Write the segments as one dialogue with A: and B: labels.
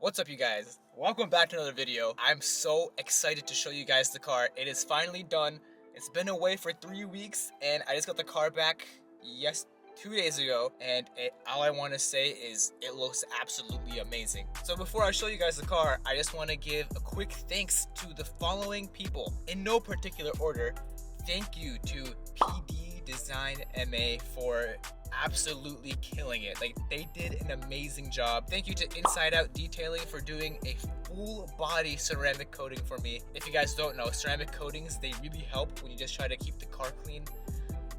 A: What's up, you guys? Welcome back to another video. I'm so excited to show you guys the car. It is finally done. It's been away for 3 weeks and I just got the car back 2 days ago, and all I want to say is it looks absolutely amazing. So before I show you guys the car, I just want to give a quick thanks to the following people in no particular order. Thank you to PDDesignMA for absolutely killing it. Like, they did an amazing job. Thank you to Inside Out Detailing for doing a full body ceramic coating for me. If you guys don't know, ceramic coatings, they really help when you just try to keep the car clean.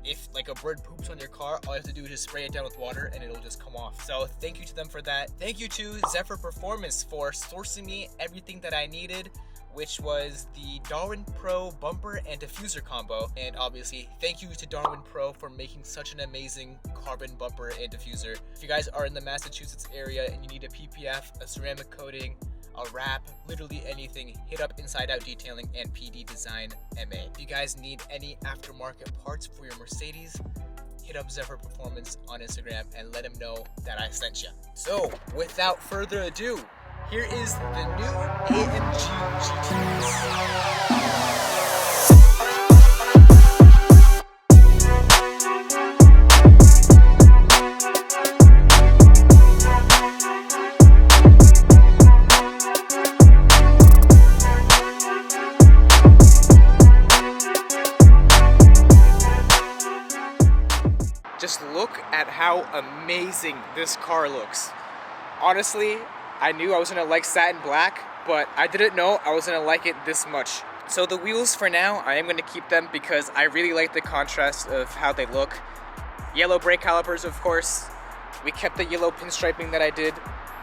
A: If like a bird poops on your car, all you have to do is just spray it down with water and it'll just come off. So thank you to them for that. Thank you to zeferperformance for sourcing me everything that I needed, which was the darwinpro bumper and diffuser combo. And obviously, thank you to darwinpro for making such an amazing carbon bumper and diffuser. If you guys are in the Massachusetts area and you need a PPF, a ceramic coating, a wrap, literally anything, hit up Inside Out Detailing and PDDesignMA. If you guys need any aftermarket parts for your Mercedes, hit up zeferperformance on Instagram and let them know that I sent you. So, without further ado, here is the new Amg Gts. Just look at how amazing this car looks. Honestly, I knew I was gonna like satin black, but I didn't know I was gonna like it this much. So the wheels for now, I am gonna keep them because I really like the contrast of how they look. Yellow brake calipers, of course. We kept the yellow pinstriping that I did.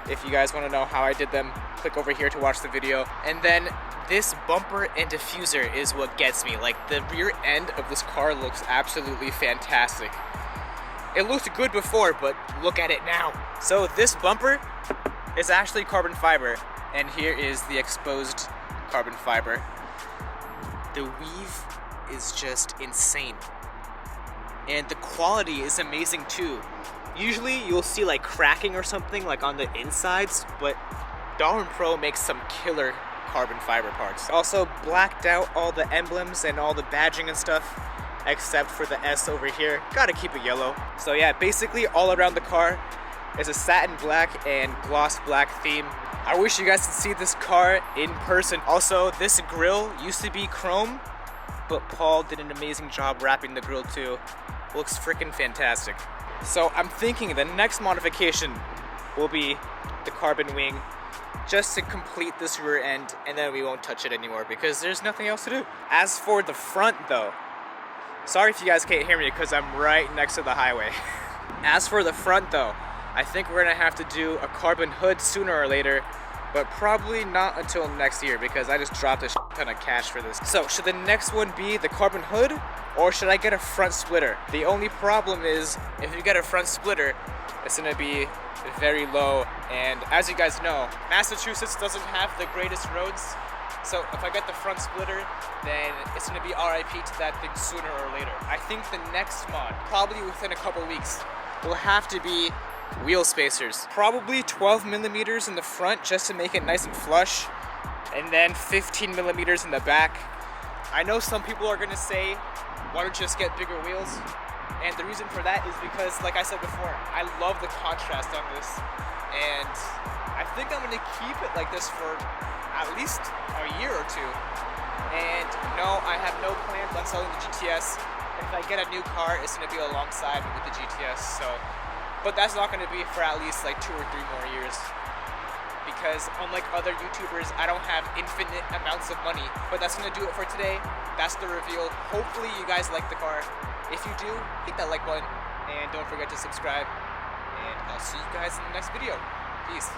A: If you guys wanna know how I did them, click over here to watch the video. And then this bumper and diffuser is what gets me. Like, the rear end of this car looks absolutely fantastic. It looked good before, but look at it now. So this bumper is actually carbon fiber, and here is the exposed carbon fiber. The weave is just insane. And the quality is amazing too. Usually you'll see like cracking or something like on the insides, but darwinpro makes some killer carbon fiber parts. Also blacked out all the emblems and all the badging and stuff, except for the S over here. Gotta keep it yellow. So yeah, basically all around the car is a satin black and gloss black theme. I wish you guys could see this car in person. Also, this grille used to be chrome, but Paul did an amazing job wrapping the grille too. Looks freaking fantastic. So I'm thinking the next modification will be the carbon wing, just to complete this rear end, and then we won't touch it anymore because there's nothing else to do. As for the front though, sorry if you guys can't hear me because I'm right next to the highway. As for the front though, I think we're gonna have to do a carbon hood sooner or later, but probably not until next year because I just dropped a ton of cash for this. So should the next one be the carbon hood, or should I get a front splitter? The only problem is if you get a front splitter, it's gonna be very low, and as you guys know, Massachusetts doesn't have the greatest roads. So if I get the front splitter, then it's gonna be RIP to that thing sooner or later. I think the next mod, probably within a couple weeks, will have to be wheel spacers. Probably 12 millimeters in the front just to make it nice and flush, and then 15 millimeters in the back. I know some people are gonna say, why don't you just get bigger wheels? And the reason for that is because, like I said before, I love the contrast on this, and I think I'm gonna keep it like this for at least a year or two. And no, I have no plans on selling the GTS. If I get a new car, it's gonna be alongside with the GTS. So, but that's not gonna be for at least like 2 or 3 more years. Because unlike other YouTubers, I don't have infinite amounts of money. But that's gonna do it for today. That's the reveal. Hopefully you guys like the car. If you do, hit that like button and don't forget to subscribe. And I'll see you guys in the next video. Peace.